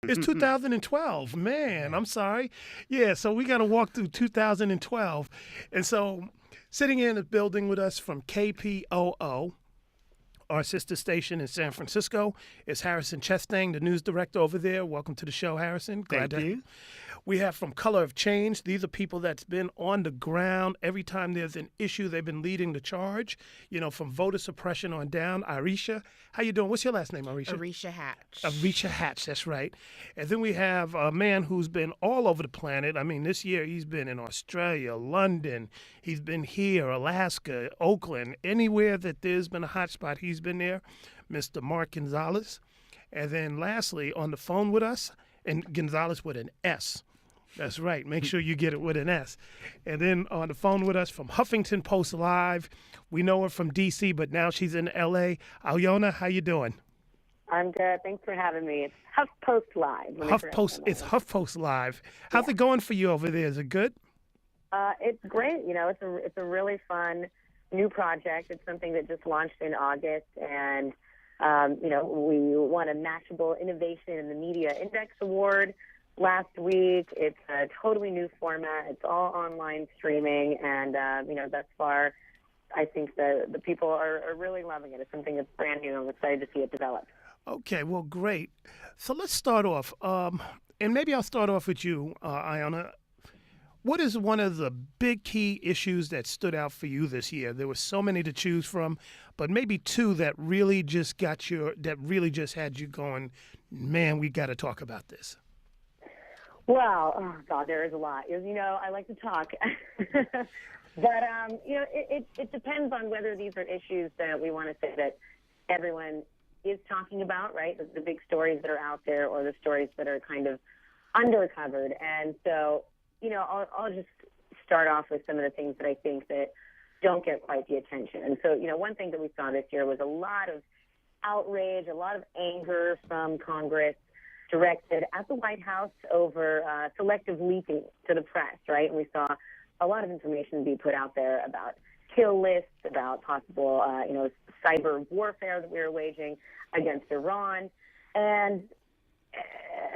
It's 2012. Man, I'm sorry. Yeah, so we got to walk through 2012. And so sitting in the building with us from KPOO, our sister station in San Francisco, is Harrison Chastang, the news director over there. Welcome to the show, Harrison. Thank you. We have from Color of Change. These are people that's been on the ground. Every time there's an issue, they've been leading the charge, from voter suppression on down. Arisha, how you doing? What's your last name, Arisha? Arisha Hatch. Arisha Hatch, that's right. And then we have a man who's been all over the planet. I mean, this year he's been in Australia, London. He's been here, Alaska, Oakland. Anywhere that there's been a hot spot, he's been there. Mr. Mark Gonzales. And then lastly, on the phone with us, and Gonzales with an S. That's right. Make sure you get it with an S. And then on the phone with us from HuffpostLive, we know her from D.C., but now she's in L.A. Alyona, how you doing? I'm good. Thanks for having me. It's HuffpostLive. It's HuffpostLive. How's it going for you over there? Is it good? It's great. It's a really fun new project. It's something that just launched in August, and we won a Matchable Innovation in the Media Index Award last week. It's a totally new format. It's all online streaming, and thus far, I think the people are really loving it. It's something that's brand new. I'm excited to see it develop. Okay, well, great. So let's start off, and maybe I'll start off with you, Alyona. What is one of the big key issues that stood out for you this year? There were so many to choose from, but maybe two that really just had you going, man, we got to talk about this. Well, oh God, there is a lot. I like to talk, but it depends on whether these are issues that we want to say that everyone is talking about, right? The big stories that are out there, or the stories that are kind of undercovered. And so, I'll just start off with some of the things that I think that don't get quite the attention. And so, one thing that we saw this year was a lot of outrage, a lot of anger from Congress directed at the White House over selective leaking to the press, right? And we saw a lot of information be put out there about kill lists, about possible, cyber warfare that we were waging against Iran. And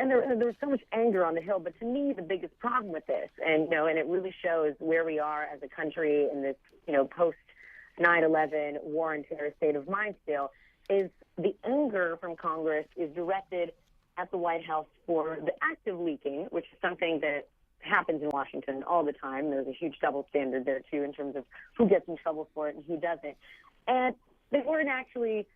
there was so much anger on the Hill. But to me, the biggest problem with this, and it really shows where we are as a country in this, post 9/11 war and terror state of mind still, is the anger from Congress is directed at the White House for the act of leaking, which is something that happens in Washington all the time. There's a huge double standard there, too, in terms of who gets in trouble for it and who doesn't. And they weren't actually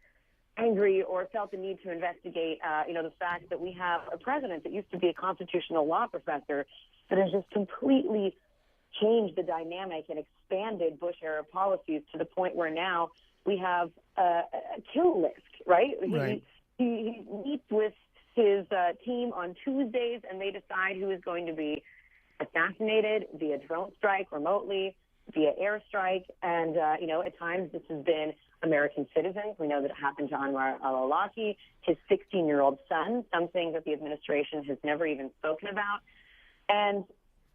angry or felt the need to investigate, the fact that we have a president that used to be a constitutional law professor that has just completely changed the dynamic and expanded Bush-era policies to the point where now we have a kill list, right? Right. He meets with his team on Tuesdays, and they decide who is going to be assassinated via drone strike remotely, via airstrike. And, at times this has been American citizens. We know that it happened to Anwar al-Awlaki, his 16-year-old son, something that the administration has never even spoken about. And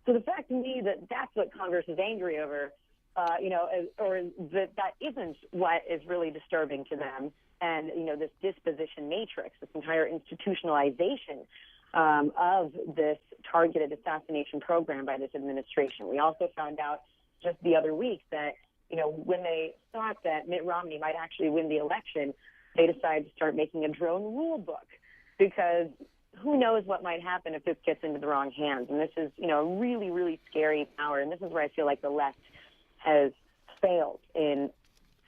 so the fact to me that that's what Congress is angry over, or that isn't what is really disturbing to them. And, this disposition matrix, this entire institutionalization of this targeted assassination program by this administration. We also found out just the other week that, when they thought that Mitt Romney might actually win the election, they decided to start making a drone rule book, because who knows what might happen if this gets into the wrong hands. And this is, a really, really scary power. And this is where I feel like the left has failed in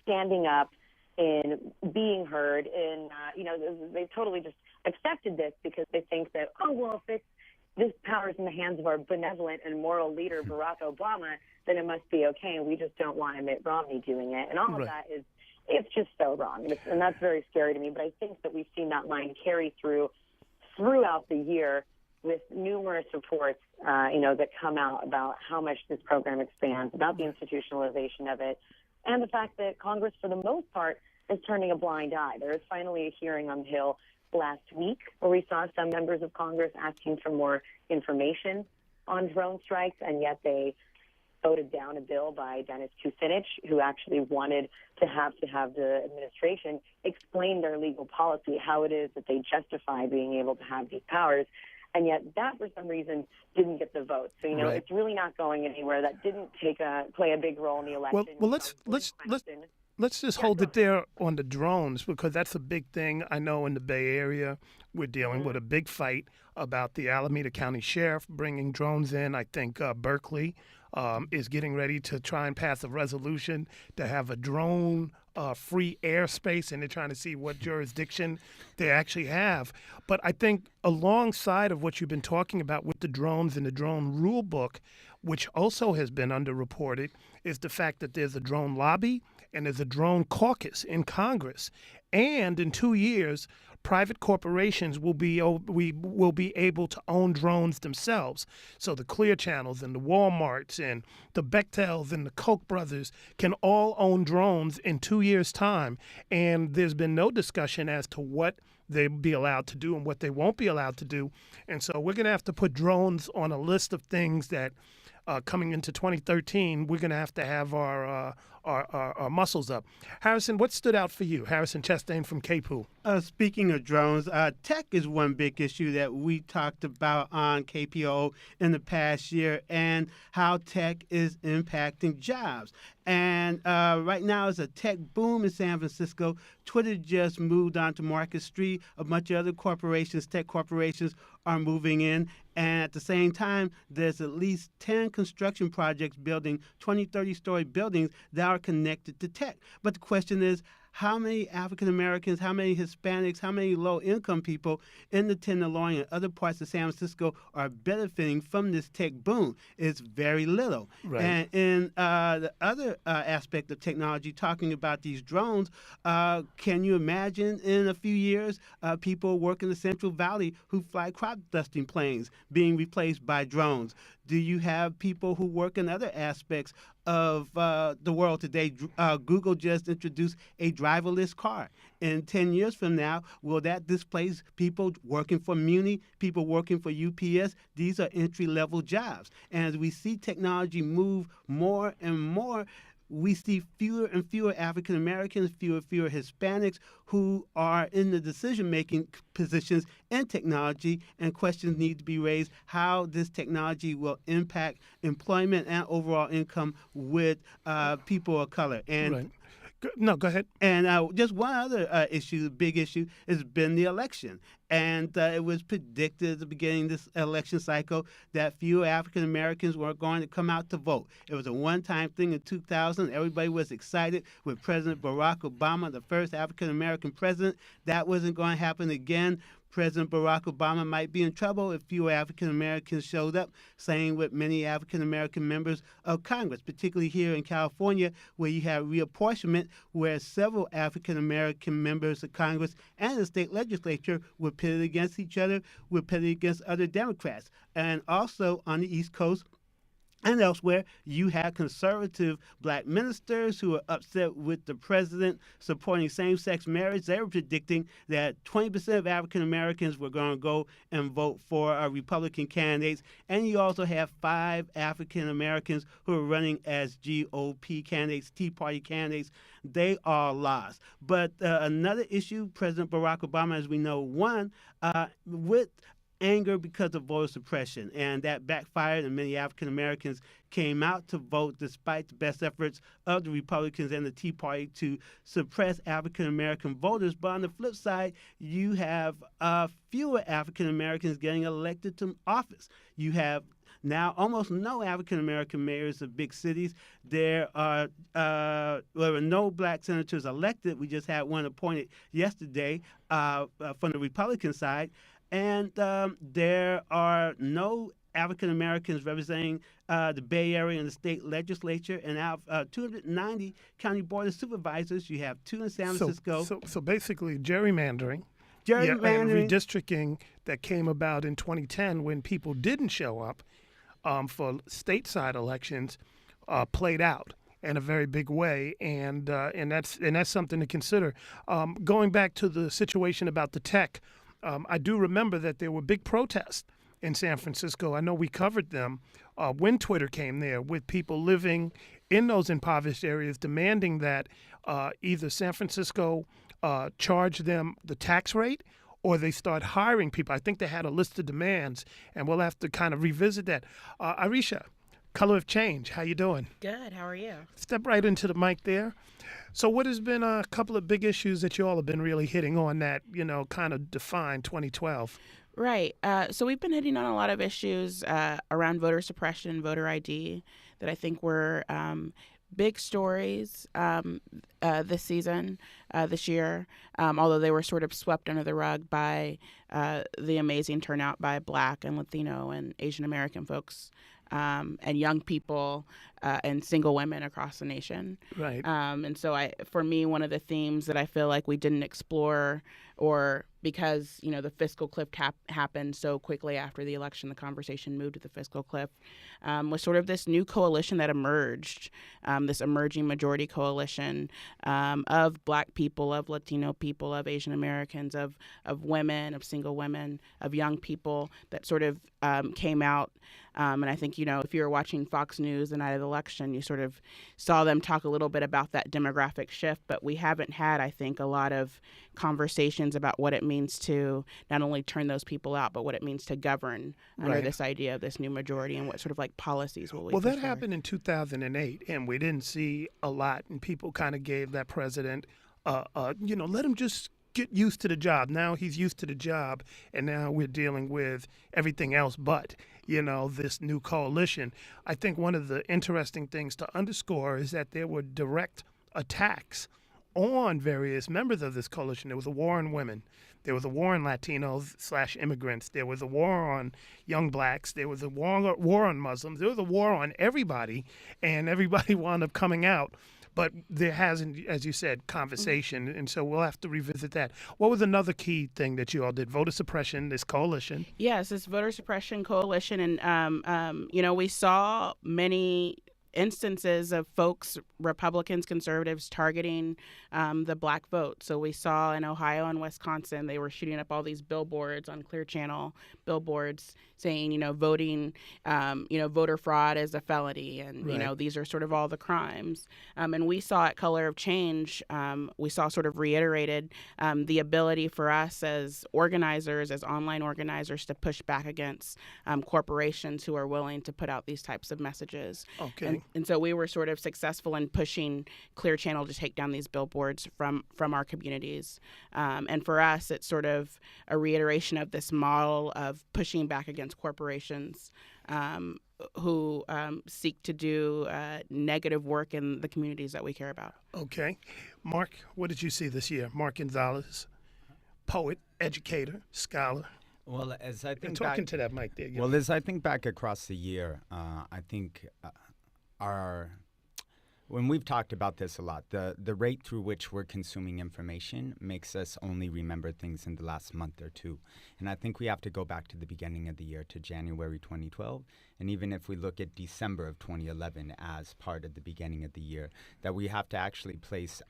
standing up, in being heard, in, they've totally just accepted this because they think that, if this power is in the hands of our benevolent and moral leader, Barack Obama, then it must be okay, and we just don't want Mitt Romney doing it. And all of that it's just so wrong. And that's very scary to me. But I think that we've seen that line carry throughout the year with numerous reports, that come out about how much this program expands, about the institutionalization of it, and the fact that Congress, for the most part, is turning a blind eye. There is finally a hearing on the Hill last week where we saw some members of Congress asking for more information on drone strikes, and yet they voted down a bill by Dennis Kucinich, who actually wanted to have the administration explain their legal policy, how it is that they justify being able to have these powers. And yet that, for some reason, didn't get the vote. So, Right. It's really not going anywhere. That didn't play a big role in the election. Well, let's just hold it there on the drones, because that's a big thing. I know in the Bay Area, we're dealing with a big fight about the Alameda County Sheriff bringing drones in. I think Berkeley is getting ready to try and pass a resolution to have a drone free airspace, and they're trying to see what jurisdiction they actually have. But I think alongside of what you've been talking about with the drones and the drone rule book, which also has been underreported, is the fact that there's a drone lobby and there's a drone caucus in Congress. And in 2 years, private corporations will be able to own drones themselves. So the Clear Channels and the Walmarts and the Bechtels and the Koch brothers can all own drones in 2 years' time. And there's been no discussion as to what they'll be allowed to do and what they won't be allowed to do. And so we're going to have to put drones on a list of things that coming into 2013, we're going to have our muscles up. Harrison, what stood out for you? Harrison Chastain from KPOO. Speaking of drones, tech is one big issue that we talked about on KPOO in the past year, and how tech is impacting jobs. And right now is a tech boom in San Francisco. Twitter just moved onto Market Street. A bunch of other corporations, tech corporations, are moving in. And at the same time, there's at least 10 construction projects building 20, 30-story buildings that are connected to tech. But the question is, how many African Americans, how many Hispanics, how many low-income people in the Tenderloin and other parts of San Francisco are benefiting from this tech boom? It's very little. Right. And in the other aspect of technology, talking about these drones, can you imagine in a few years people work in the Central Valley who fly crop dusting planes being replaced by drones? Do you have people who work in other aspects of the world today? Google just introduced a driverless car. In 10 years from now, will that displace people working for Muni, people working for UPS? These are entry-level jobs. And as we see technology move more and more, we see fewer and fewer African Americans, fewer and fewer Hispanics who are in the decision-making positions in technology, and questions need to be raised how this technology will impact employment and overall income with people of color. And Right. No, go ahead. And just one other issue, big issue, has been the election. And it was predicted at the beginning of this election cycle that fewer African Americans were going to come out to vote. It was a one-time thing in 2000. Everybody was excited with President Barack Obama, the first African American president. That wasn't going to happen again. President Barack Obama might be in trouble if fewer African Americans showed up, same with many African American members of Congress, particularly here in California, where you have reapportionment, where several African American members of Congress and the state legislature were pitted against each other, were pitted against other Democrats. And also on the East Coast and elsewhere, you had conservative black ministers who were upset with the president supporting same-sex marriage. They were predicting that 20% of African Americans were going to go and vote for Republican candidates. And you also have 5 African Americans who are running as GOP candidates, Tea Party candidates. They all lost. But another issue, President Barack Obama, as we know, won with anger because of voter suppression, and that backfired, and many African Americans came out to vote despite the best efforts of the Republicans and the Tea Party to suppress African American voters. But on the flip side, you have fewer African Americans getting elected to office. You have now almost no African American mayors of big cities. There were no black senators elected. We just had one appointed yesterday from the Republican side. And there are no African Americans representing the Bay Area and the state legislature. And out of 290 county board of supervisors, you have 2 in San Francisco. So basically gerrymandering. Gerrymandering. And redistricting that came about in 2010 when people didn't show up for stateside elections played out in a very big way, and that's something to consider. Going back to the situation about the tech, I do remember that there were big protests in San Francisco. I know we covered them when Twitter came there, with people living in those impoverished areas demanding that either San Francisco charge them the tax rate or they start hiring people. I think they had a list of demands, and we'll have to kind of revisit that. Arisha, Color of Change, how you doing? Good. How are you? Step right into the mic there. So what has been a couple of big issues that you all have been really hitting on that, kind of define 2012? Right. So we've been hitting on a lot of issues around voter suppression, voter ID, that I think were big stories this season, this year, although they were sort of swept under the rug by the amazing turnout by Black and Latino and Asian American folks and young people and single women across the nation. Right. And so for me, one of the themes that I feel like we didn't explore, or because, the fiscal cliff happened so quickly after the election, the conversation moved to the fiscal cliff, was sort of this new coalition that emerged, this emerging majority coalition of Black people, of Latino people, of Asian Americans, of women, of single women, of young people that sort of came out. And I think, if you were watching Fox News the night of the election, you sort of saw them talk a little bit about that demographic shift. But we haven't had, I think, a lot of conversations about what it means to not only turn those people out, but what it means to govern under this idea of this new majority, and what sort of like policies will we Well, that push forward. happened in 2008, and we didn't see a lot, and people kind of gave that president, let him just get used to the job. Now he's used to the job, and now we're dealing with everything else but, this new coalition. I think one of the interesting things to underscore is that there were direct attacks on various members of this coalition. There was a war on women. There was a war on Latinos/immigrants. There was a war on young Blacks. There was a war on Muslims. There was a war on everybody, and everybody wound up coming out. But there hasn't, as you said, conversation, and so we'll have to revisit that. What was another key thing that you all did? Voter suppression, this coalition. Yes, this voter suppression coalition, and we saw many instances of folks, Republicans, conservatives, targeting the Black vote. So we saw in Ohio and Wisconsin, they were shooting up all these billboards on Clear Channel, billboards saying, voting, voter fraud is a felony, and these are sort of all the crimes. And we saw at Color of Change, we saw sort of reiterated the ability for us as organizers, as online organizers, to push back against corporations who are willing to put out these types of messages. Okay. And so we were sort of successful in pushing Clear Channel to take down these billboards from our communities. And for us, it's sort of a reiteration of this model of pushing back against corporations who seek to do negative work in the communities that we care about. Okay. Mark, what did you see this year? Mark Gonzales, poet, educator, scholar. Well, as I think talking to that mic there. Well, as I think back across the year, I think when we've talked about this a lot, the rate through which we're consuming information makes us only remember things in the last month or two. And I think we have to go back to the beginning of the year, to January 2012. And even if we look at December of 2011 as part of the beginning of the year, that we have to actually place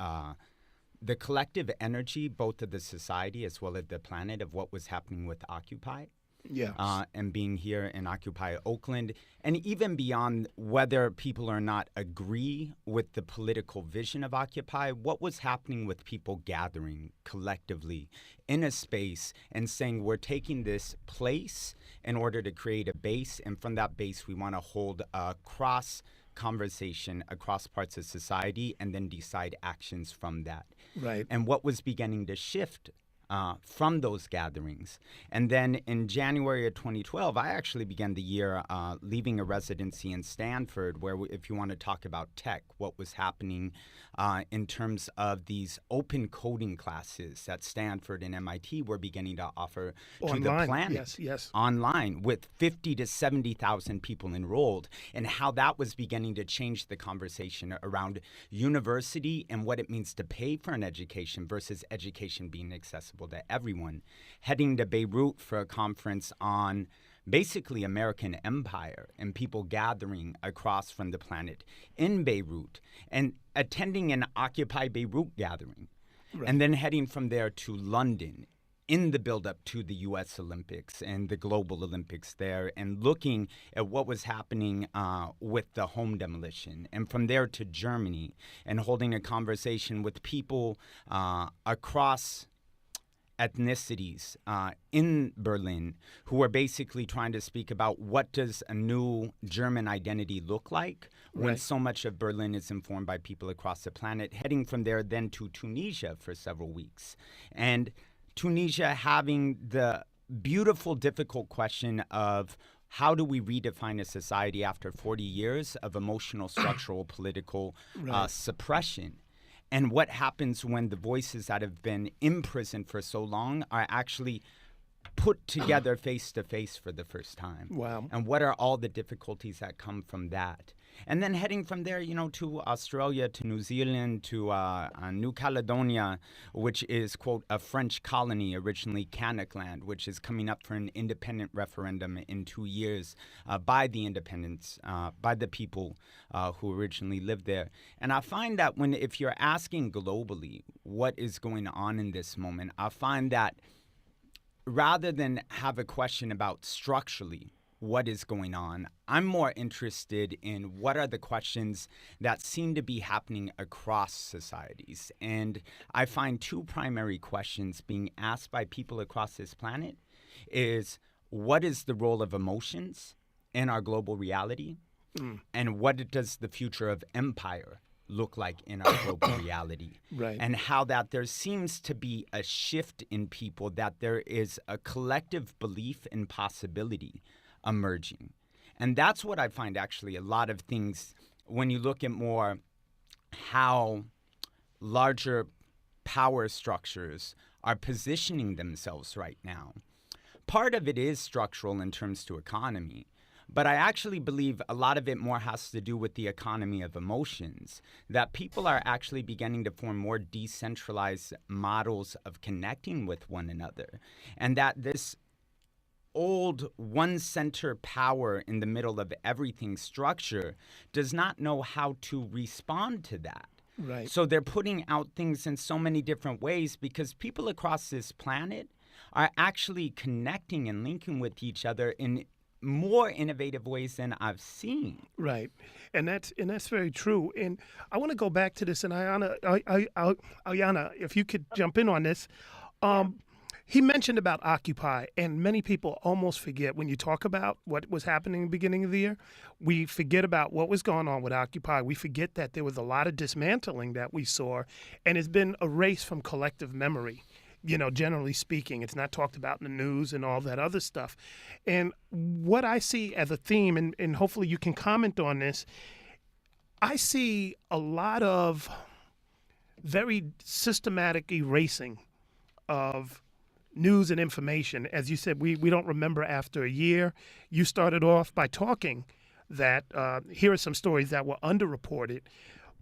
the collective energy, both of the society as well as the planet, of what was happening with Occupy. Yes. And being here in Occupy Oakland, and even beyond whether people or not agree with the political vision of Occupy, what was happening with people gathering collectively in a space and saying, we're taking this place in order to create a base, and from that base we want to hold a cross conversation across parts of society and then decide actions from that. Right. And what was beginning to shift from those gatherings. And then in January of 2012, I actually began the year leaving a residency in Stanford, where if you want to talk about tech, what was happening in terms of these open coding classes that Stanford and MIT were beginning to offer to the planet. Yes. Online, with 50 to 70,000 people enrolled, and how that was beginning to change the conversation around university and what it means to pay for an education versus education being accessible to everyone. Heading to Beirut for a conference on basically American empire and people gathering across from the planet in Beirut, and attending an Occupy Beirut gathering. Right. And then heading from there to London in the buildup to the U.S. Olympics and the global Olympics there, and looking at what was happening with the home demolition. And from there to Germany, and holding a conversation with people across ethnicities in Berlin who are basically trying to speak about what does a new German identity look like when so much of Berlin is informed by people across the planet, heading from there then to Tunisia for several weeks. And Tunisia having the beautiful, difficult question of how do we redefine a society after 40 years of emotional, structural, political suppression? And what happens when the voices that have been imprisoned for so long are actually put together face to face for the first time? Wow. And what are all the difficulties that come from that? And then heading from there, to Australia, to New Zealand, to New Caledonia, which is, quote, a French colony, originally Kanak land, which is coming up for an independent referendum in 2 years by the independents, by the people who originally lived there. And I find that if you're asking globally what is going on in this moment, I find that rather than have a question about structurally what is going on, I'm more interested in what are the questions that seem to be happening across societies. And I find two primary questions being asked by people across this planet is, what is the role of emotions in our global reality? And what does the future of empire look like in our global reality? Right. And how that there seems to be a shift in people, that there is a collective belief in possibility emerging. And that's what I find actually a lot of things when you look at more how larger power structures are positioning themselves right now. Part of it is structural in terms to economy, but I actually believe a lot of it more has to do with the economy of emotions, that people are actually beginning to form more decentralized models of connecting with one another, and that this old one-center power in the middle of everything structure does not know how to respond to that. Right. So they're putting out things in so many different ways because people across this planet are actually connecting and linking with each other in more innovative ways than I've seen. Right, and that's very true. And I want to go back to this, and Alyona, if you could jump in on this. He mentioned about Occupy, and many people almost forget when you talk about what was happening in the beginning of the year. We forget about what was going on with Occupy. We forget that there was a lot of dismantling that we saw, and it's been erased from collective memory. Generally speaking, it's not talked about in the news and all that other stuff. And what I see as a theme, and hopefully you can comment on this, I see a lot of very systematic erasing of news and information. As you said, we don't remember after a year. You started off by talking that here are some stories that were underreported.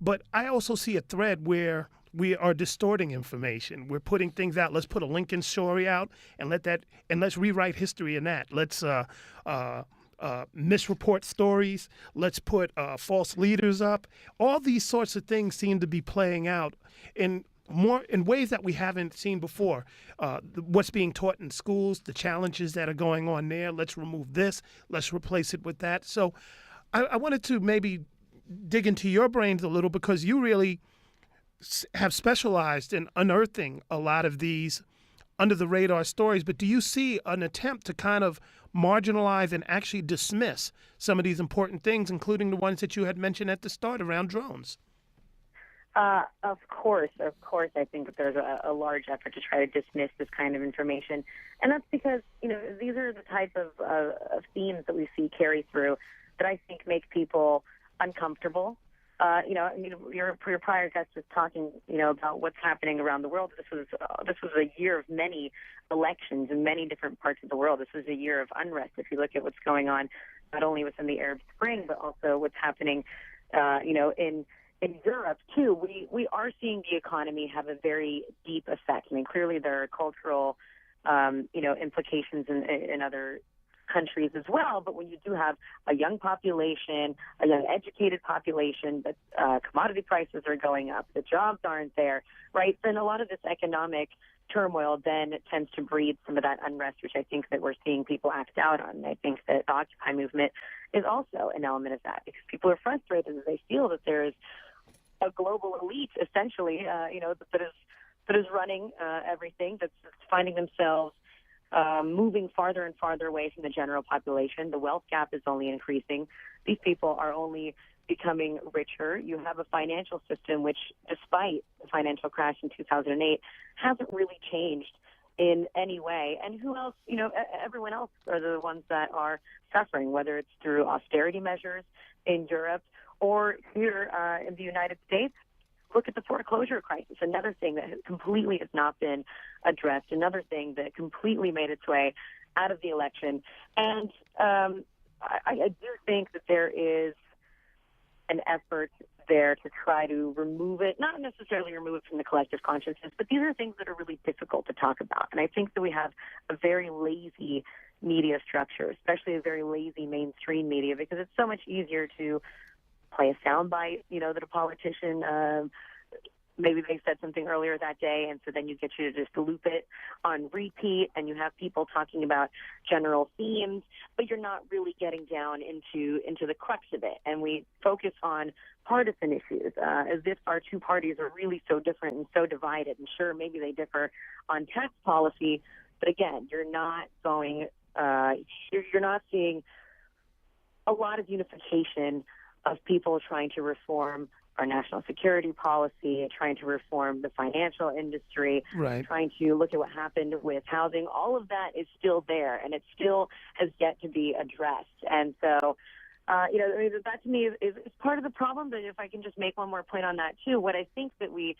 But I also see a thread where we are distorting information. We're putting things out. Let's put a Lincoln story out and let's rewrite history in that. Let's misreport stories. Let's put false leaders up. All these sorts of things seem to be playing out in ways that we haven't seen before. What's being taught in schools, the challenges that are going on there. Let's remove this. Let's replace it with that. So I wanted to maybe dig into your brains a little, because you really have specialized in unearthing a lot of these under the radar stories. But do you see an attempt to kind of marginalize and actually dismiss some of these important things, including the ones that you had mentioned at the start around drones? Of course. I think that there's a large effort to try to dismiss this kind of information. And that's because, these are the type of themes that we see carry through that I think make people uncomfortable. Your prior guest was talking, about what's happening around the world. This was a year of many elections in many different parts of the world. This was a year of unrest. If you look at what's going on, not only within the Arab Spring, but also what's happening, in Europe too. We are seeing the economy have a very deep effect. I mean, clearly there are cultural, implications in other countries as well. But when you do have a young population, a young educated population, that commodity prices are going up, the jobs aren't there, right? Then a lot of this economic turmoil then tends to breed some of that unrest, which I think that we're seeing people act out on. And I think that the Occupy movement is also an element of that, because people are frustrated as they feel that there is a global elite, essentially, that is running everything, that's finding themselves moving farther and farther away from the general population. The wealth gap is only increasing. These people are only becoming richer. You have a financial system which, despite the financial crash in 2008, hasn't really changed in any way. And who else, everyone else are the ones that are suffering, whether it's through austerity measures in Europe or here in the United States. Look at the foreclosure crisis, another thing that completely has not been addressed, another thing that completely made its way out of the election. And I do think that there is an effort there to try to remove it, not necessarily remove it from the collective consciousness, but these are things that are really difficult to talk about. And I think that we have a very lazy media structure, especially a very lazy mainstream media, because it's so much easier to play a soundbite, that a politician, maybe they said something earlier that day, and so then you get you to just loop it on repeat, and you have people talking about general themes, but you're not really getting down into the crux of it. And we focus on partisan issues as if our two parties are really so different and so divided. And sure, maybe they differ on tax policy, but again, you're not going, you're not seeing a lot of unification of people trying to reform our national security policy, trying to reform the financial industry, right, trying to look at what happened with housing. All of that is still there, and it still has yet to be addressed. And so, that to me is part of the problem. But if I can just make one more point on that too, what I think that we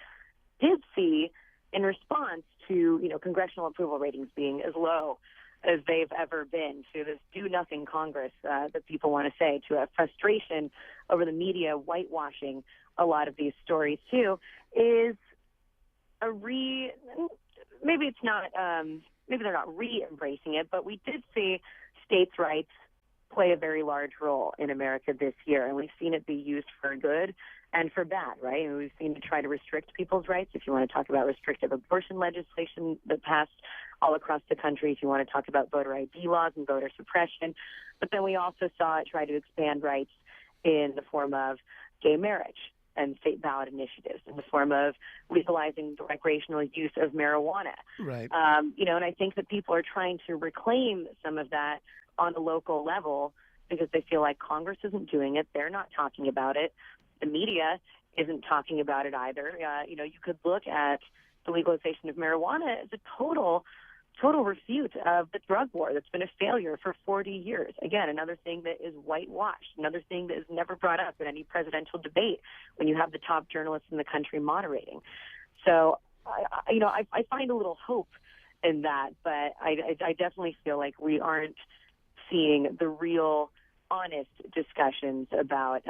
did see in response to, congressional approval ratings being as low as they've ever been, to this do-nothing Congress that people want to say, to a frustration over the media whitewashing a lot of these stories too, is maybe they're not re-embracing it, but we did see states' rights play a very large role in America this year, and we've seen it be used for good and for bad, right? And we've seen it try to restrict people's rights. If you want to talk about restrictive abortion legislation that passed all across the country, if you want to talk about voter ID laws and voter suppression, but then we also saw it try to expand rights in the form of gay marriage and state ballot initiatives, in the form of legalizing the recreational use of marijuana. right. And I think that people are trying to reclaim some of that on a local level because they feel like Congress isn't doing it. They're not talking about it. The media isn't talking about it either. You could look at the legalization of marijuana as a total refute of the drug war that's been a failure for 40 years. Again, another thing that is whitewashed, another thing that is never brought up in any presidential debate when you have the top journalists in the country moderating. So, I find a little hope in that, but I definitely feel like we aren't seeing the real honest discussions about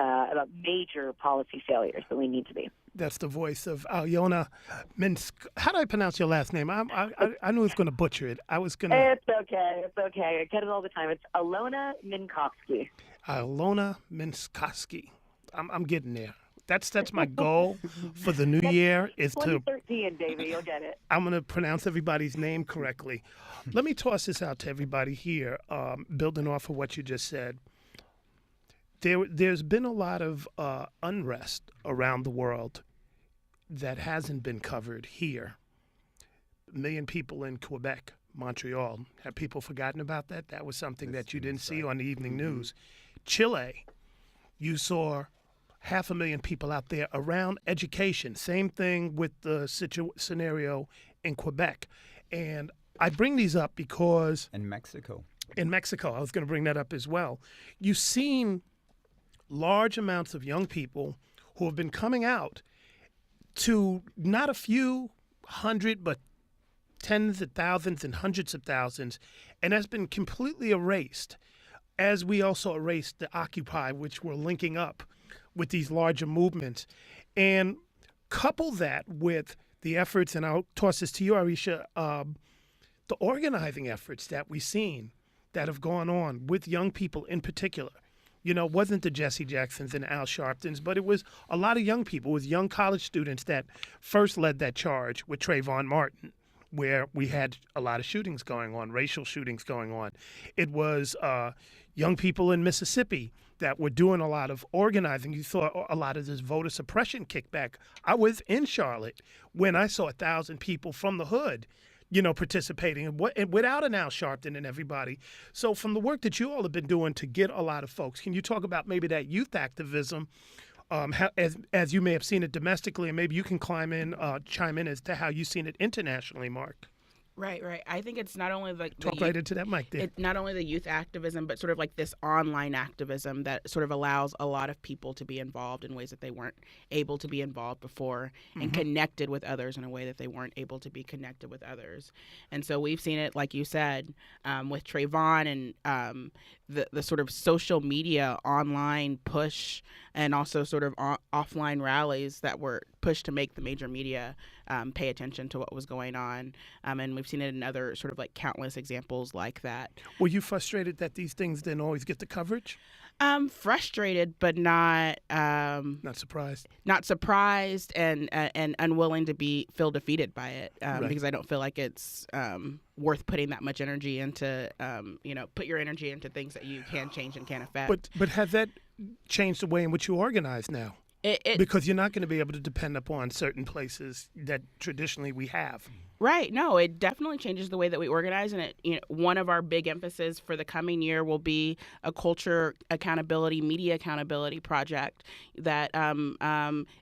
major policy failures that we need to be. That's the voice of Alyona. How do I pronounce your last name? I knew I was going to butcher it. It's okay. I get it all the time. It's Alyona Minkowski. Alyona Minkowski. I'm getting there. That's my goal for the new year is 2013, Davey, you'll get it. I'm going to pronounce everybody's name correctly. Let me toss this out to everybody here, building off of what you just said. There's been a lot of unrest around the world that hasn't been covered here. 1 million people in Quebec, Montreal. Have people forgotten about that? That was something that you didn't see on the evening news. Chile, you saw 500,000 people out there around education. Same thing with the scenario in Quebec. And I bring these up because... In Mexico, I was going to bring that up as well. You've seen large amounts of young people who have been coming out to not a few hundred, but tens of thousands and hundreds of thousands, and that's been completely erased, as we also erased the Occupy, which we're linking up with these larger movements. And couple that with the efforts, and I'll toss this to you, Arisha, the organizing efforts that we've seen that have gone on with young people in particular. You know, it wasn't the Jesse Jacksons and Al Sharptons, but it was a lot of young people. It was young college students that first led that charge with Trayvon Martin, where we had a lot of shootings going on, racial shootings going on. It was young people in Mississippi that were doing a lot of organizing. You saw a lot of this voter suppression kickback. I was in Charlotte when I saw 1,000 people from the hood, you know, participating and without an Al Sharpton and everybody. So from the work that you all have been doing to get a lot of folks, can you talk about maybe that youth activism as you may have seen it domestically, and maybe you can chime in as to how you've seen it internationally, Mark? Right. I think it's not only like Talk right into that mic there. Not only the youth activism, but sort of like this online activism that sort of allows a lot of people to be involved in ways that they weren't able to be involved before, and connected with others in a way that they weren't able to be connected with others. And so we've seen it, like you said, with Trayvon and the sort of social media online push, and also sort of offline rallies that were pushed to make the major media pay attention to what was going on. And we've seen it in other sort of like countless examples like that. Were you frustrated that these things didn't always get the coverage? Frustrated, but not surprised. Not surprised, and unwilling to feel defeated by it, Right. because I don't feel like it's worth putting that much energy into. Put your energy into things that you can change and can affect. But has that changed the way in which you organize now? Because you're not going to be able to depend upon certain places that traditionally we have. Right. No, it definitely changes the way that we organize. And one of our big emphasis for the coming year will be a culture accountability, media accountability project that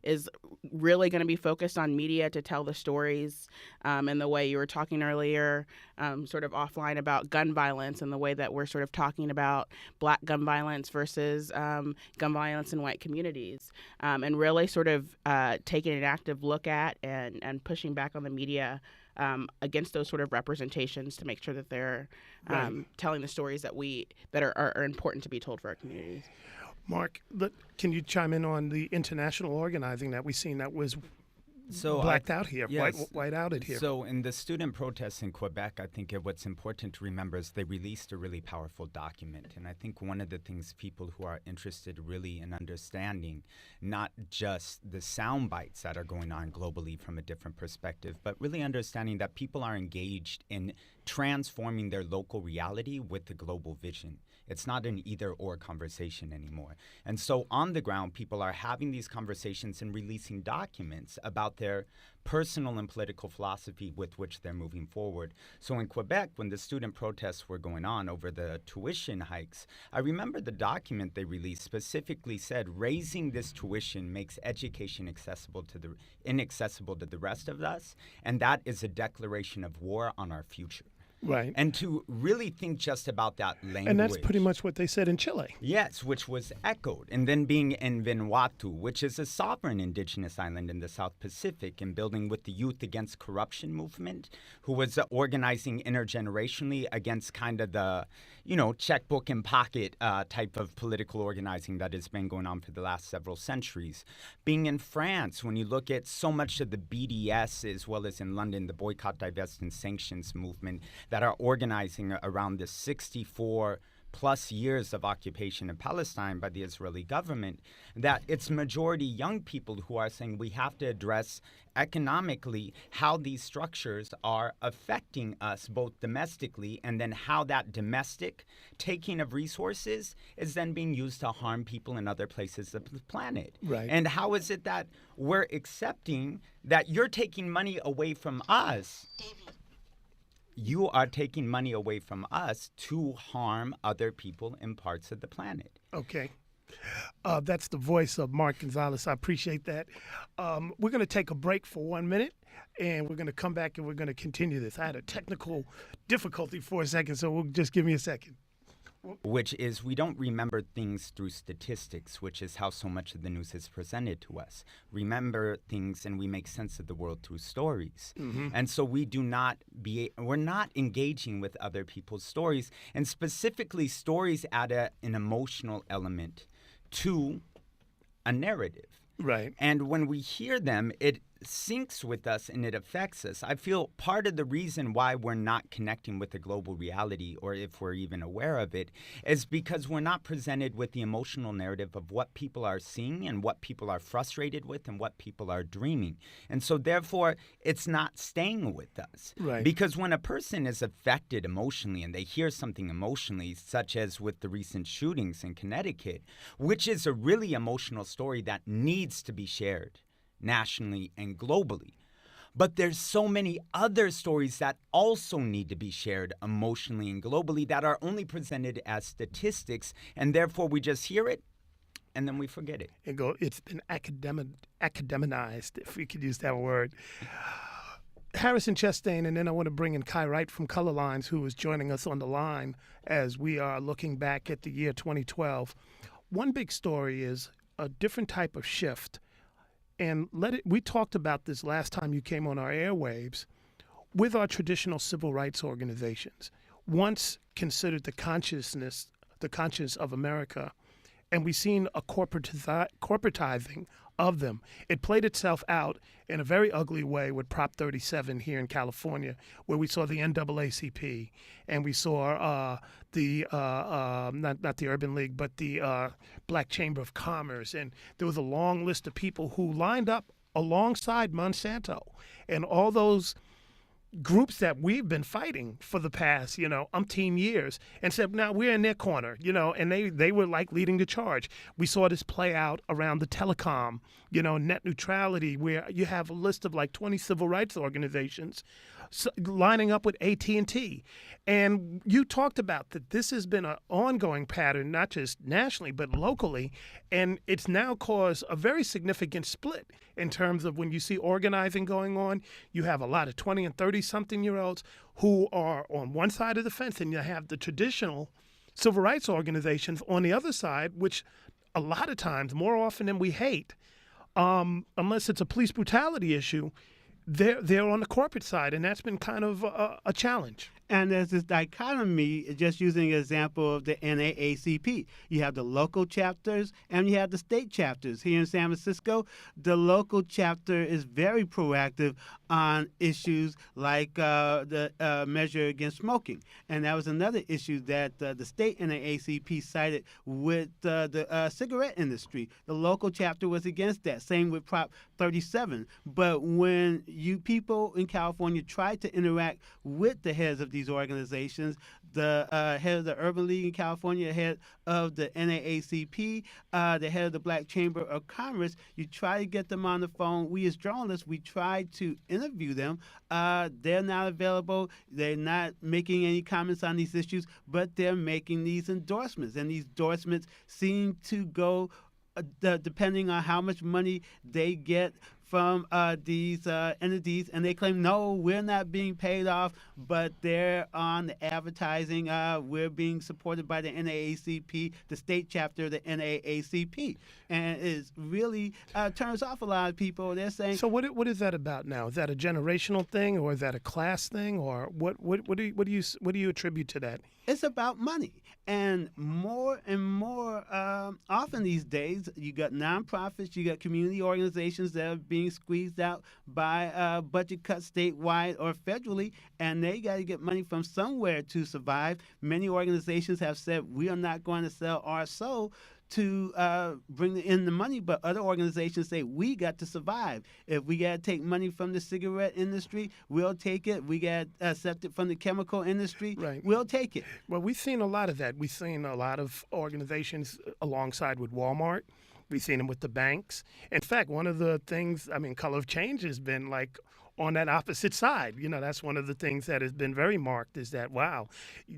is really going to be focused on media to tell the stories, and the way you were talking earlier, sort of offline, about gun violence, and the way that we're sort of talking about black gun violence versus gun violence in white communities, and really sort of taking an active look at and pushing back on the media against those sort of representations to make sure that they're telling the stories that are important to be told for our communities. Mark, can you chime in on the international organizing that we've seen that was blacked out here, yes. white outed here? So in the student protests in Quebec, I think what's important to remember is they released a really powerful document. And I think one of the things people who are interested really in understanding not just the sound bites that are going on globally from a different perspective, but really understanding that people are engaged in transforming their local reality with the global vision. It's not an either-or conversation anymore. And so on the ground, people are having these conversations and releasing documents about their personal and political philosophy with which they're moving forward. So in Quebec, when the student protests were going on over the tuition hikes, I remember the document they released specifically said, raising this tuition makes education inaccessible to the rest of us, and that is a declaration of war on our future. Right. And to really think just about that language. And that's pretty much what they said in Chile. Yes, which was echoed. And then being in Vanuatu, which is a sovereign indigenous island in the South Pacific, and building with the Youth Against Corruption movement, who was organizing intergenerationally against kind of the, checkbook and pocket type of political organizing that has been going on for the last several centuries. Being in France, when you look at so much of the BDS, as well as in London, the Boycott, Divest, and Sanctions movement, that are organizing around the 64 plus years of occupation in Palestine by the Israeli government, that it's majority young people who are saying we have to address economically how these structures are affecting us both domestically, and then how that domestic taking of resources is then being used to harm people in other places of the planet. Right. And how is it that we're accepting that you're taking money away from us? You are taking money away from us to harm other people in parts of the planet. Okay. That's the voice of Mark Gonzales. I appreciate that. We're going to take a break for 1 minute, and we're going to come back and we're going to continue this. I had a technical difficulty for a second, so just give me a second. Which is, we don't remember things through statistics, which is how so much of the news is presented to us. Remember things, and we make sense of the world through stories. Mm-hmm. And so we're not engaging with other people's stories, and specifically stories add an emotional element to a narrative. Right. And when we hear them, it syncs with us and it affects us. I feel part of the reason why we're not connecting with the global reality, or if we're even aware of it, is because we're not presented with the emotional narrative of what people are seeing and what people are frustrated with and what people are dreaming. And so therefore, it's not staying with us. Right. Because when a person is affected emotionally and they hear something emotionally, such as with the recent shootings in Connecticut, which is a really emotional story that needs to be shared nationally and globally. But there's so many other stories that also need to be shared emotionally and globally that are only presented as statistics, and therefore we just hear it and then we forget it. It's been academized, if we could use that word. Harrison Chastain, and then I want to bring in Kai Wright from Color Lines, who is joining us on the line as we are looking back at the year 2012. One big story is a different type of shift. And we talked about this last time you came on our airwaves with our traditional civil rights organizations, once considered the conscience of America, and we've seen a corporatizing of them. It played itself out in a very ugly way with Prop 37 here in California, where we saw the NAACP and we saw not the Urban League, but the Black Chamber of Commerce, and there was a long list of people who lined up alongside Monsanto and all those groups that we've been fighting for the past, umpteen years, and said, now we're in their corner, and they were like leading the charge. We saw this play out around the telecom, net neutrality, where you have a list of like 20 civil rights organizations lining up with AT&T. And you talked about that this has been an ongoing pattern, not just nationally, but locally. And it's now caused a very significant split in terms of when you see organizing going on, you have a lot of 20 and 30-something-year-olds who are on one side of the fence, and you have the traditional civil rights organizations on the other side, which a lot of times, more often than we hate, unless it's a police brutality issue, they're on the corporate side, and that's been kind of a challenge. And there's this dichotomy, just using an example of the NAACP. You have the local chapters and you have the state chapters. Here in San Francisco, the local chapter is very proactive on issues like the measure against smoking. And that was another issue that the state NAACP cited with the cigarette industry. The local chapter was against that. Same with Prop 37. But when you people in California tried to interact with the heads of these organizations, the head of the Urban League in California, the head of the NAACP, the head of the Black Chamber of Commerce, you try to get them on the phone. We as journalists, we try to interview them. They're not available. They're not making any comments on these issues, but they're making these endorsements. And these endorsements seem to go depending on how much money they get from these entities, and they claim, no, we're not being paid off, but they're on the advertising. We're being supported by the NAACP, the state chapter of the NAACP. And it really turns off a lot of people. They're saying... So what is that about now? Is that a generational thing, or is that a class thing, or what do you attribute to that? It's about money. And more often these days, you got nonprofits, you got community organizations that are being squeezed out by budget cuts statewide or federally, and they got to get money from somewhere to survive. Many organizations have said, we are not going to sell our soul to bring in the money, but other organizations say we got to survive. If we got to take money from the cigarette industry, we'll take it. We got to accept it from the chemical industry, right. We'll take it. Well, we've seen a lot of that. We've seen a lot of organizations alongside with Walmart. We've seen them with the banks. In fact, one of the things, Color of Change has been like on that opposite side. That's one of the things that has been very marked is that, wow,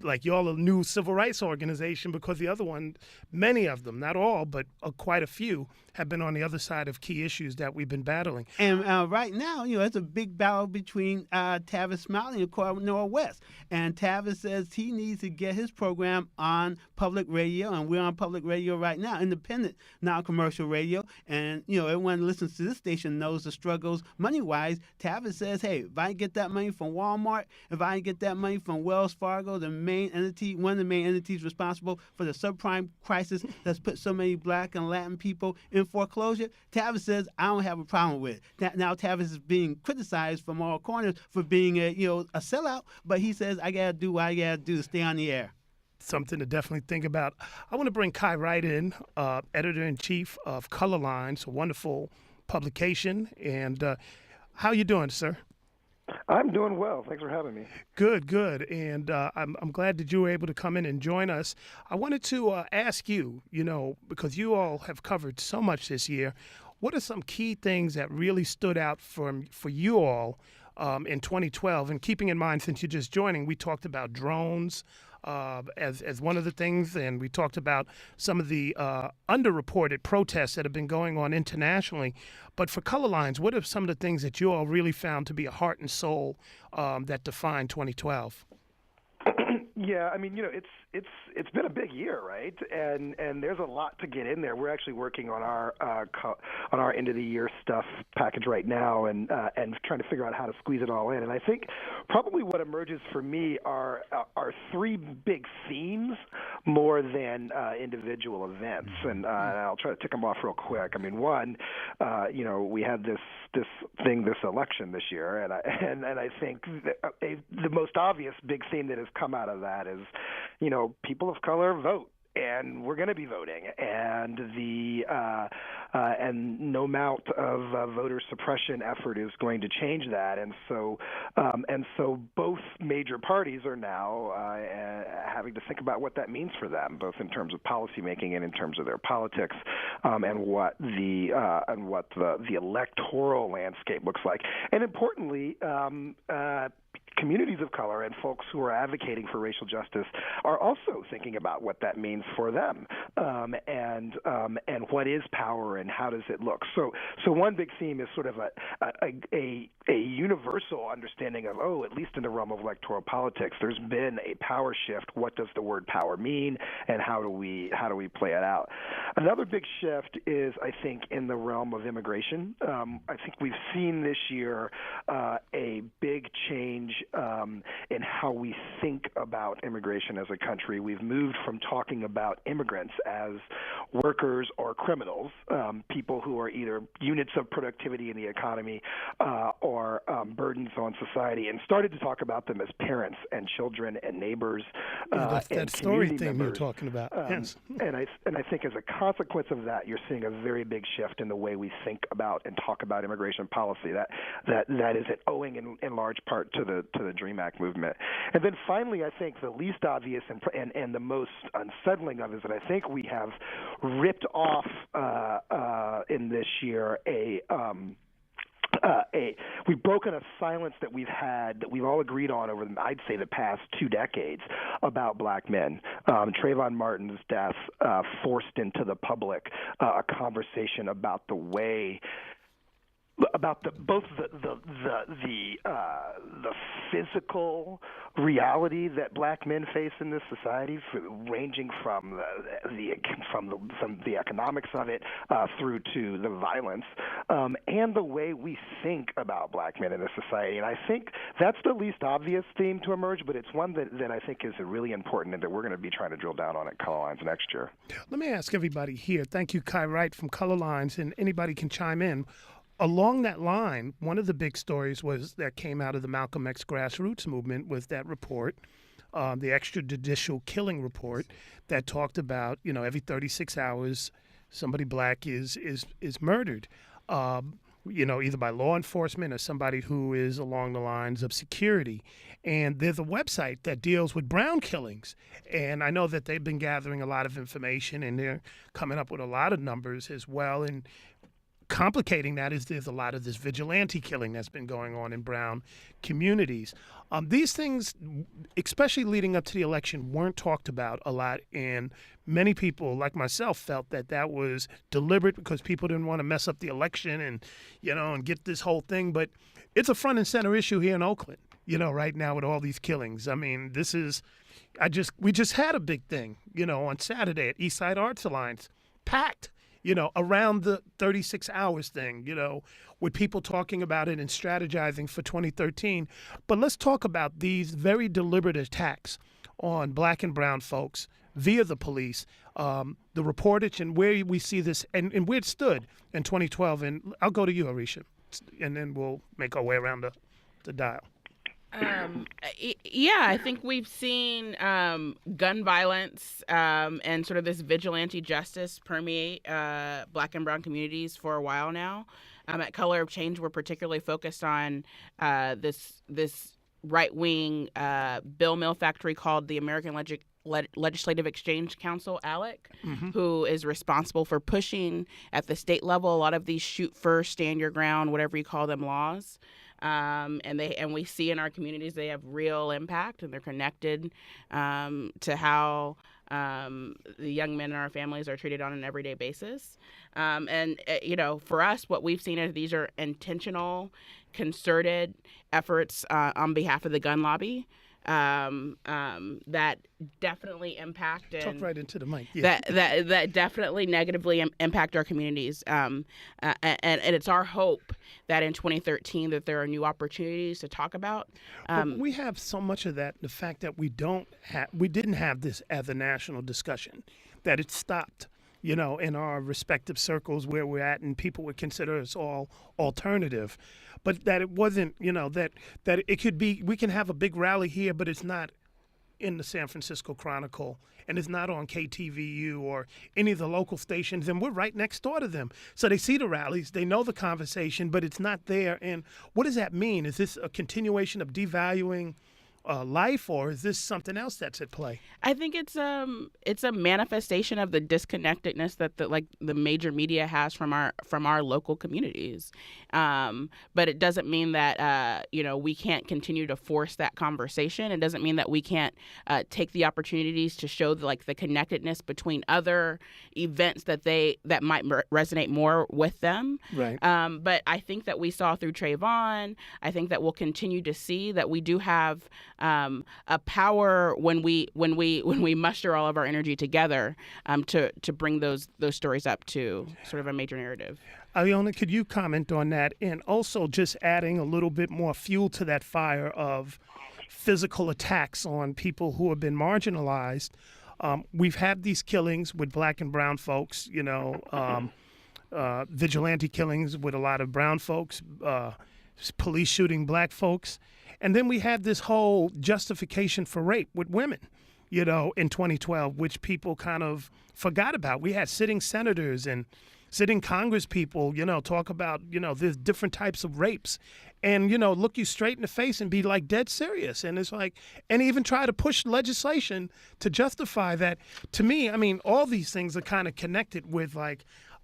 like y'all a new civil rights organization, because the other one, many of them, not all, but quite a few, have been on the other side of key issues that we've been battling. And right now, it's a big battle between Tavis Smiley and Cornell West. And Tavis says he needs to get his program on public radio, and we're on public radio right now, independent, non-commercial radio. And, everyone who listens to this station knows the struggles money-wise. Tavis Tavis says, hey, if I get that money from Walmart, if I get that money from Wells Fargo, the main entity, one of the main entities responsible for the subprime crisis that's put so many Black and Latin people in foreclosure, Tavis says, I don't have a problem with it. Now Tavis is being criticized from all corners for being a sellout, but he says, I got to do what I got to do to stay on the air. Something to definitely think about. I want to bring Kai Wright in, editor-in-chief of Color Lines, a wonderful publication. And how you doing, sir? I'm doing well. Thanks for having me. Good, good. And I'm glad that you were able to come in and join us. I wanted to ask you, because you all have covered so much this year, what are some key things that really stood out for you all in 2012? And keeping in mind, since you're just joining, we talked about drones as one of the things, and we talked about some of the underreported protests that have been going on internationally. But for Color Lines, what are some of the things that you all really found to be a heart and soul that defined 2012? Yeah, I mean, it's been a big year, right? And there's a lot to get in there. We're actually working on our end of the year stuff package right now, and trying to figure out how to squeeze it all in. And I think probably what emerges for me are three big themes more than individual events. And I'll try to tick them off real quick. I mean, one, we had this election this year, and I think the most obvious big theme that has come out of that is, people of color vote, and we're going to be voting, and and no amount of voter suppression effort is going to change that, and so both major parties are now having to think about what that means for them, both in terms of policymaking and in terms of their politics, and what the electoral landscape looks like, and importantly, communities of color and folks who are advocating for racial justice are also thinking about what that means for them, and what is power and how does it look. So one big theme is sort of a universal understanding of, at least in the realm of electoral politics, there's been a power shift. What does the word power mean, and how do we play it out? Another big shift is, I think, in the realm of immigration. I think we've seen this year a big change in how we think about immigration as a country. We've moved from talking about immigrants as workers or criminals, people who are either units of productivity in the economy or burdens on society, and started to talk about them as parents and children and neighbors. That story thing you're talking about. Yes. And I think as a consequence of that, you're seeing a very big shift in the way we think about and talk about immigration policy. That is owing in large part to the DREAM Act movement. And then finally, I think the least obvious and the most unsettling of is that I think we have ripped off in this year we've broken a silence that we've had, that we've all agreed on over, I'd say, the past 2 decades about Black men. Trayvon Martin's death forced into the public a conversation about the way, about both the physical reality that Black men face in this society, ranging from the economics of it through to the violence, and the way we think about Black men in this society. And I think that's the least obvious theme to emerge, but it's one that I think is really important and that we're going to be trying to drill down on at Color Lines next year. Let me ask everybody here. Thank you, Kai Wright from Color Lines, and anybody can chime in. Along that line, one of the big stories that came out of the Malcolm X grassroots movement was that report, the extrajudicial killing report, that talked about, every 36 hours somebody Black is murdered, either by law enforcement or somebody who is along the lines of security. And there's a website that deals with brown killings. And I know that they've been gathering a lot of information, and they're coming up with a lot of numbers as well. And complicating that is there's a lot of this vigilante killing that's been going on in brown communities. These things, especially leading up to the election, weren't talked about a lot, and many people, like myself, felt that was deliberate because people didn't want to mess up the election and get this whole thing. But it's a front and center issue here in Oakland, right now with all these killings. I mean, we just had a big thing, on Saturday at Eastside Arts Alliance, packed. around the 36 hours thing, with people talking about it and strategizing for 2013. But let's talk about these very deliberate attacks on black and brown folks via the police, the reportage, and where we see this and where it stood in 2012. And I'll go to you, Arisha, and then we'll make our way around the dial. I think we've seen gun violence and sort of this vigilante justice permeate black and brown communities for a while now. At Color of Change, we're particularly focused on this right-wing bill mill factory called the American Legislative Exchange Council, ALEC, who is responsible for pushing at the state level a lot of these shoot first, stand your ground, whatever you call them, laws. And we see in our communities they have real impact, and they're connected to how the young men in our families are treated on an everyday basis. For us, what we've seen is these are intentional, concerted efforts on behalf of the gun lobby that definitely impact and talk right into the mic. Yeah. that definitely negatively impact our communities. And it's our hope that in 2013 that there are new opportunities to talk about. But we have so much of that. The fact that we didn't have this as a national discussion, that it stopped. In our respective circles where we're at, and people would consider us all alternative, but that it wasn't, that it could be, we can have a big rally here, but it's not in the San Francisco Chronicle, and it's not on KTVU or any of the local stations, and we're right next door to them. So they see the rallies, they know the conversation, but it's not there. And what does that mean? Is this a continuation of devaluing life, or is this something else that's at play? I think it's a manifestation of the disconnectedness that the major media has from our local communities. But it doesn't mean that we can't continue to force that conversation. It doesn't mean that we can't take the opportunities to show the connectedness between other events that might resonate more with them. Right. But I think that we saw through Trayvon. I think that we'll continue to see that we do have a power when we muster all of our energy together to bring those stories up to sort of a major narrative. Alyona, could you comment on that, and also just adding a little bit more fuel to that fire of physical attacks on people who have been marginalized? We've had these killings with black and brown folks, vigilante killings with a lot of brown folks, police shooting black folks. And then we had this whole justification for rape with women, in 2012, which people kind of forgot about. We had sitting senators and sitting Congress people, talk about, there's different types of rapes and, look you straight in the face and be dead serious. And it's and even try to push legislation to justify that. To me, all these things are kind of connected with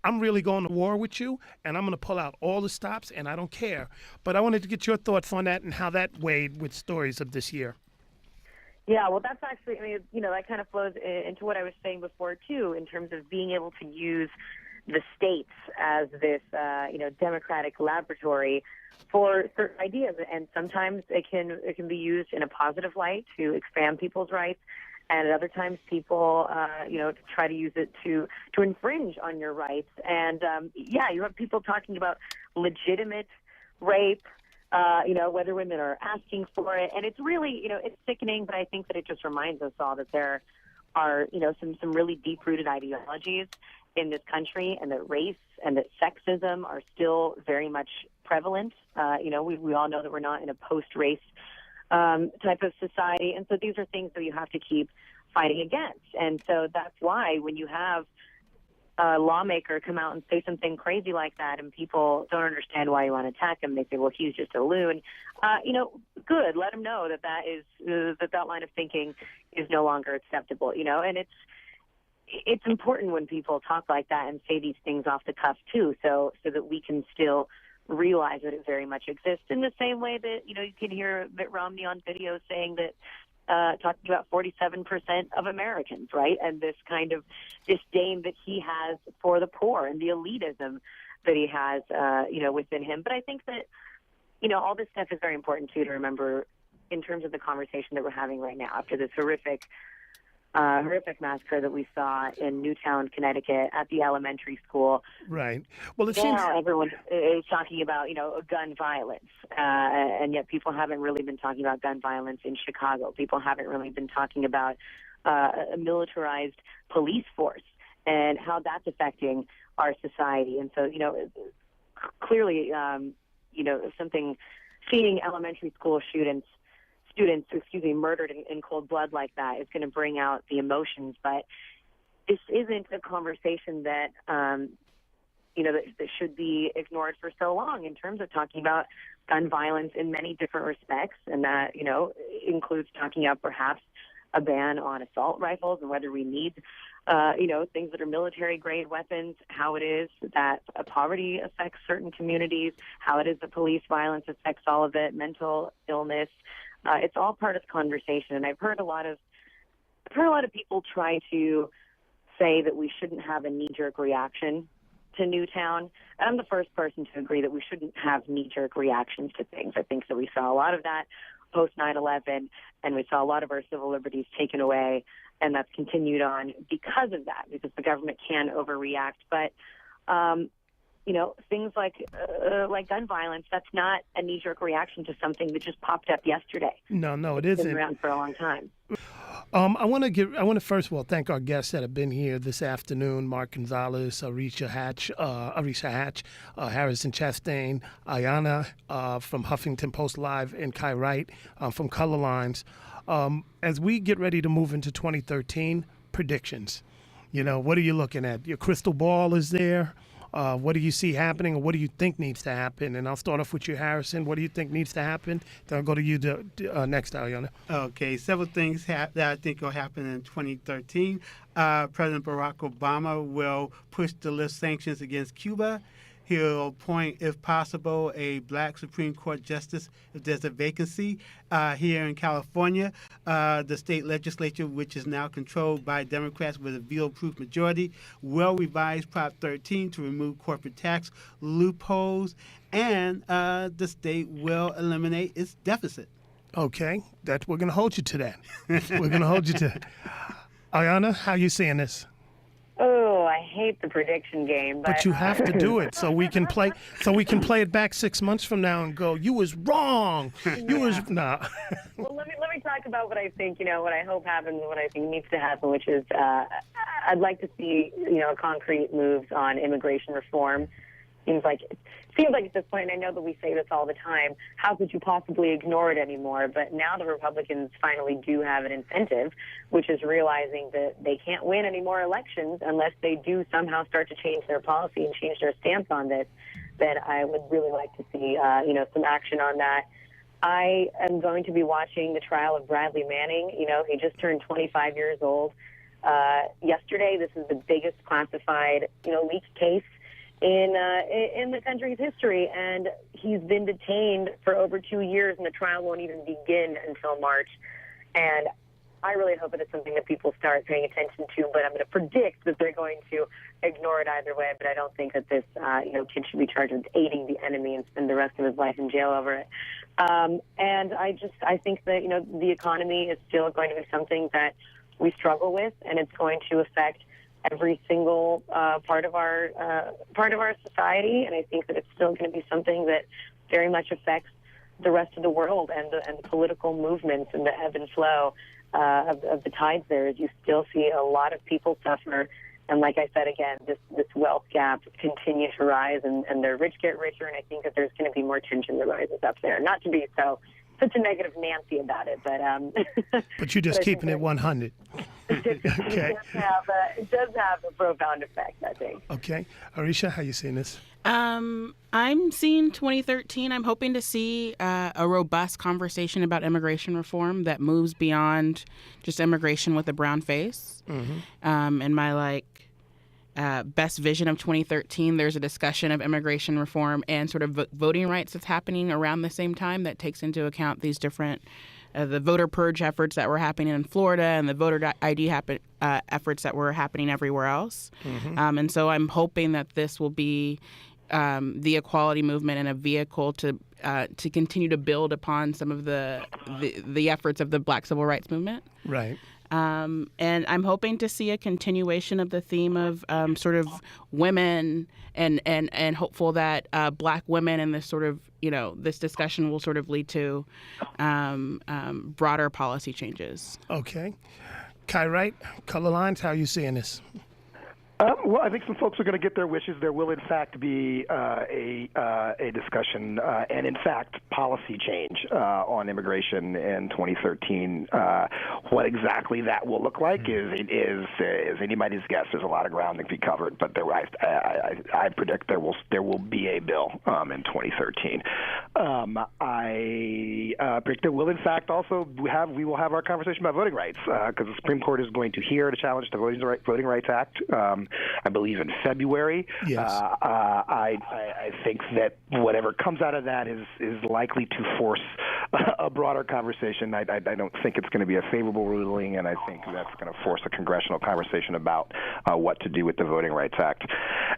I'm really going to war with you, and I'm going to pull out all the stops, and I don't care. But I wanted to get your thoughts on that and how that weighed with stories of this year. Yeah, well, that's actually, that kind of flows into what I was saying before, too, in terms of being able to use the states as this, democratic laboratory for certain ideas. And sometimes it can be used in a positive light to expand people's rights. And at other times, people, try to use it to infringe on your rights. And, you have people talking about legitimate rape, whether women are asking for it. And it's really, it's sickening, but I think that it just reminds us all that there are, some really deep-rooted ideologies in this country, and that race and that sexism are still very much prevalent. We all know that we're not in a post-race type of society. And so these are things that you have to keep fighting against. And so that's why when you have a lawmaker come out and say something crazy like that and people don't understand why you want to attack him, they say, well, he's just a loon. Good. Let him know that line of thinking is no longer acceptable, and it's important when people talk like that and say these things off the cuff too, so that we can still realize that it very much exists, in the same way that, you can hear Mitt Romney on video saying that, talking about 47% of Americans, right? And this kind of disdain that he has for the poor and the elitism that he has, within him. But I think that, all this stuff is very important, too, to remember in terms of the conversation that we're having right now after this horrific horrific massacre that we saw in Newtown, Connecticut at the elementary school. Right. Well, it Now seems everyone is talking about, gun violence, and yet people haven't really been talking about gun violence in Chicago. People haven't really been talking about a militarized police force and how that's affecting our society. And so, clearly, something, seeing elementary school students, murdered in cold blood like that is going to bring out the emotions. But this isn't a conversation that, that should be ignored for so long in terms of talking about gun violence in many different respects. And that, includes talking about perhaps a ban on assault rifles and whether we need, things that are military-grade weapons, how it is that poverty affects certain communities, how it is that police violence affects all of it, mental illness. It's all part of the conversation. And I've heard a lot of people try to say that we shouldn't have a knee-jerk reaction to Newtown. And I'm the first person to agree that we shouldn't have knee-jerk reactions to things. I think that we saw a lot of that post 9/11, and we saw a lot of our civil liberties taken away, and that's continued on because of that, because the government can overreact. But things like gun violence, that's not a knee-jerk reaction to something that just popped up yesterday. No, it It's isn't. been around for a long time. I want to first of all thank our guests that have been here this afternoon: Mark Gonzales, Arisha Hatch, Harrison Chastang, Alyona from Huffington Post Live, and Kai Wright from Color Lines. As we get ready to move into 2013, predictions. What are you looking at? Your crystal ball is there. What do you see happening, or what do you think needs to happen? And I'll start off with you, Harrison. What do you think needs to happen? Then I'll go to you next, Alyona. Okay, several things that I think will happen in 2013. President Barack Obama will push to lift sanctions against Cuba. He'll appoint, if possible, a black Supreme Court justice if there's a vacancy. Here in California, the state legislature, which is now controlled by Democrats with a veto-proof majority, will revise Prop 13 to remove corporate tax loopholes, and the state will eliminate its deficit. Okay, we're going to hold you to that. We're going to hold you to that. Alyona, how you seeing this? Oh, I hate the prediction game, But you have to do it so we can play it back 6 months from now and go, you was wrong. You was nah. Well, let me talk about what I think, what I hope happens, what I think needs to happen, which is I'd like to see, concrete moves on immigration reform. Seems like at this point, and I know that we say this all the time, how could you possibly ignore it anymore? But now the Republicans finally do have an incentive, which is realizing that they can't win any more elections unless they do somehow start to change their policy and change their stance on this. Then I would really like to see, some action on that. I am going to be watching the trial of Bradley Manning. He just turned 25 years old. Yesterday, this is the biggest classified, leaked case in the country's history, and he's been detained for over 2 years, and the trial won't even begin until March. And I really hope that it's something that people start paying attention to, but I'm going to predict that they're going to ignore it either way. But I don't think that this kid should be charged with aiding the enemy and spend the rest of his life in jail over it. And I think that the economy is still going to be something that we struggle with, and it's going to affect every single part of our society, and I think that it's still going to be something that very much affects the rest of the world and the political movements and the ebb and flow of the tides. There is you still see a lot of people suffer, and like I said again, this wealth gap continues to rise, and the rich get richer, and I think that there's going to be more tension that rises up there. Not to be such a negative Nancy about it, but you're just keeping it 100. Okay. It does have a profound effect, I think. Okay. Arisha, how you seeing this? I'm seeing 2013. I'm hoping to see a robust conversation about immigration reform that moves beyond just immigration with a brown face. Mm-hmm. In my best vision of 2013, there's a discussion of immigration reform and sort of voting rights that's happening around the same time that takes into account these different the voter purge efforts that were happening in Florida and the voter ID efforts that were happening everywhere else. Mm-hmm. And so I'm hoping that this will be the equality movement and a vehicle to continue to build upon some of the efforts of the Black Civil Rights Movement. Right. And I'm hoping to see a continuation of the theme of sort of women and hopeful that Black women and this sort of, this discussion will sort of lead to broader policy changes. Okay. Kai Wright, Color Lines, how are you seeing this? Well, I think some folks are going to get their wishes. There will, in fact, be a discussion and, in fact, policy change on immigration in 2013. What exactly that will look like is anybody's guess. There's a lot of ground to be covered, but I predict there will be a bill in 2013. I predict there will, in fact, also we will have our conversation about voting rights because the Supreme Court is going to hear the challenge to the Voting Rights Act. I believe in February. Yes. I think that whatever comes out of that is likely to force a broader conversation. I don't think it's going to be a favorable ruling, and I think that's going to force a congressional conversation about what to do with the Voting Rights Act.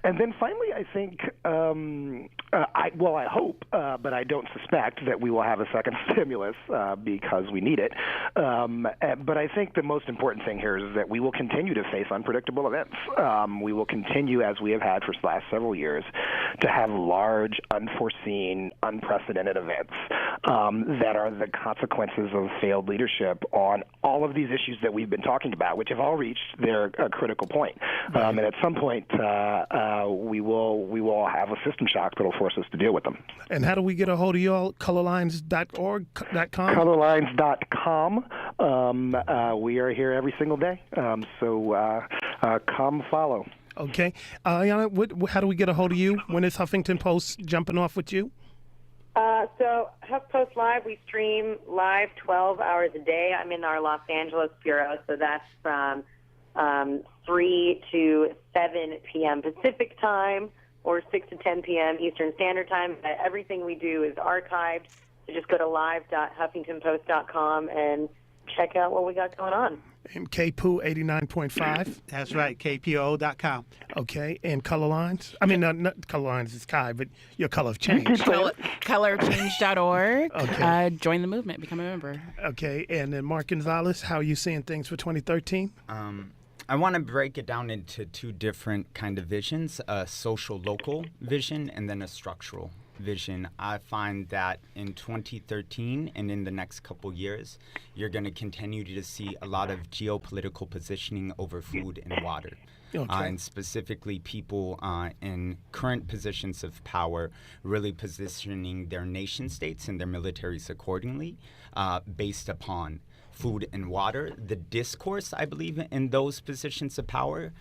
And then finally, I think, I hope, but I don't suspect that we will have a second stimulus because we need it. But I think the most important thing here is that we will continue to face unpredictable events. We will continue, as we have had for the last several years, to have large, unforeseen, unprecedented events that are the consequences of failed leadership on all of these issues that we've been talking about, which have all reached their critical point. And at some point, we will have a system shock that will force us to deal with them. And how do we get a hold of you all? Colorlines.org.com? Colorlines.com. We are here every single day. So come follow. Okay. Alyona, how do we get a hold of you? When is Huffington Post jumping off with you? So HuffpostLive, we stream live 12 hours a day. I'm in our Los Angeles bureau, so that's from 3 to 7 p.m. Pacific time or 6 to 10 p.m. Eastern Standard Time. Everything we do is archived, so just go to live.huffingtonpost.com and check out what we got going on. And KPOO 89.5. That's right, KPOO.com. Okay, and Color Lines? I mean, not Color Lines is Kai, but your color of change. Colorchange.org. Okay. Join the movement, become a member. Okay, and then Mark Gonzales, how are you seeing things for 2013? I want to break it down into two different kind of visions, a social local vision and then a structural vision. I find that in 2013 and in the next couple years, you're going to continue to see a lot of geopolitical positioning over food and water. Okay. And specifically people in current positions of power really positioning their nation states and their militaries accordingly based upon food and water. The discourse, I believe, in those positions of power,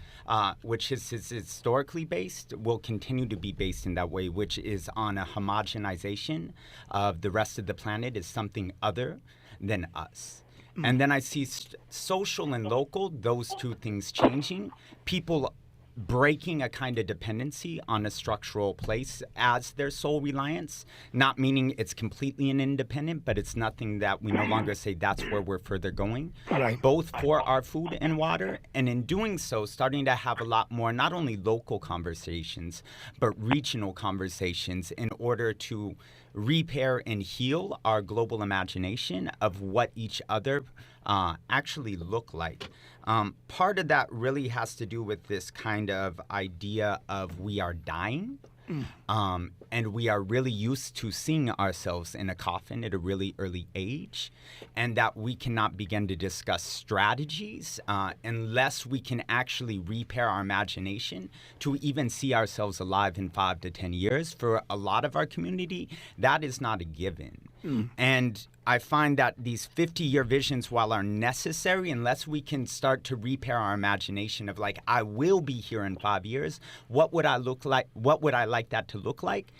which is historically based, will continue to be based in that way, which is on a homogenization of the rest of the planet as something other than us. And then I see social and local, those two things changing. People breaking a kind of dependency on a structural place as their sole reliance, not meaning it's completely an independent, but it's nothing that we no longer say that's where we're further going, Right. both for our food and water. And in doing so, starting to have a lot more, not only local conversations, but regional conversations in order to repair and heal our global imagination of what each other actually look like. Part of that really has to do with this kind of idea of we are dying. And we are really used to seeing ourselves in a coffin at a really early age, and that we cannot begin to discuss strategies unless we can actually repair our imagination to even see ourselves alive in 5 to 10 years. For a lot of our community, that is not a given. And I find that these 50-year visions, while are necessary, unless we can start to repair our imagination of like, I will be here in 5 years, what would I look like? What would I like that to look like?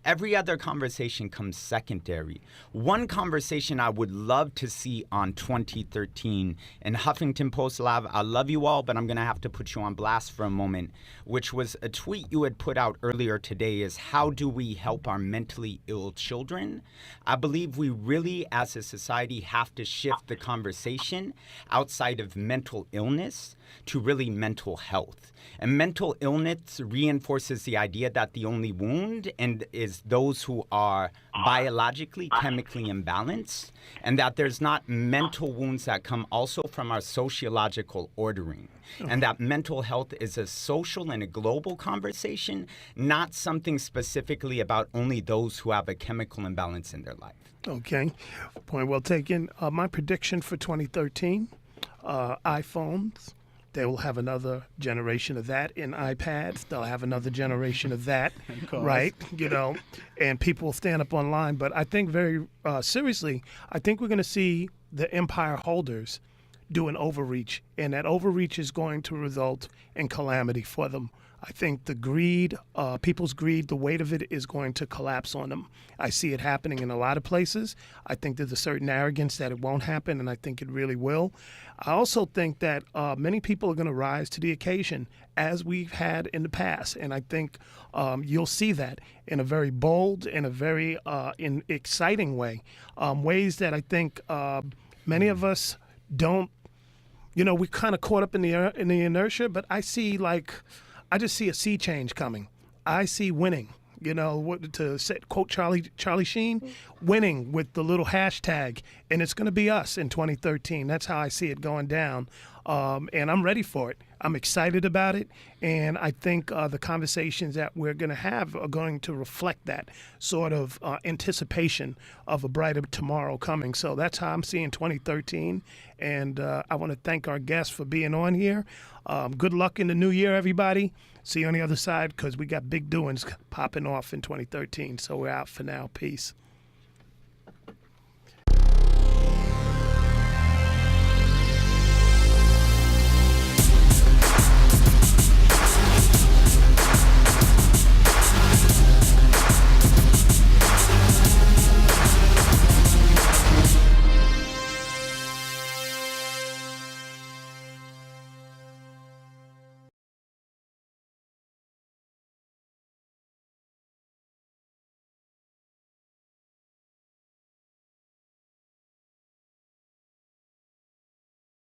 Every other conversation comes secondary. One conversation I would love to see on 2013, and Huffington Post Live, I love you all, but I'm going to have to put you on blast for a moment, which was a tweet you had put out earlier today, is how do we help our mentally ill children? I believe we really, as a society, have to shift the conversation outside of mental illness to really mental health. And mental illness reinforces the idea that the only wound and is is those who are biologically, chemically imbalanced, and that there's not mental wounds that come also from our sociological ordering, and that mental health is a social and a global conversation, not something specifically about only those who have a chemical imbalance in their life. Okay, point well taken. My prediction for 2013, iPhones. They will have another generation of that. In iPads, they'll have another generation of that, right? You know, and people will stand up online. But I think very seriously, I think we're going to see the empire holders do an overreach, and that overreach is going to result in calamity for them. I think the greed, people's greed, the weight of it is going to collapse on them. I see it happening in a lot of places. I think there's a certain arrogance that it won't happen, and I think it really will. I also think that many people are going to rise to the occasion, as we've had in the past, and I think you'll see that in a very bold and a very exciting way, ways that I think many of us don't. You know, we kind of caught up in the inertia, but I just see a sea change coming. I see winning. You know, to quote Charlie Sheen, winning with the little hashtag, and it's going to be us in 2013. That's how I see it going down, and I'm ready for it. I'm excited about it, and I think the conversations that we're going to have are going to reflect that sort of anticipation of a brighter tomorrow coming. So that's how I'm seeing 2013, and I want to thank our guests for being on here. Good luck in the new year, everybody. See you on the other side, because we got big doings popping off in 2013. So we're out for now. Peace.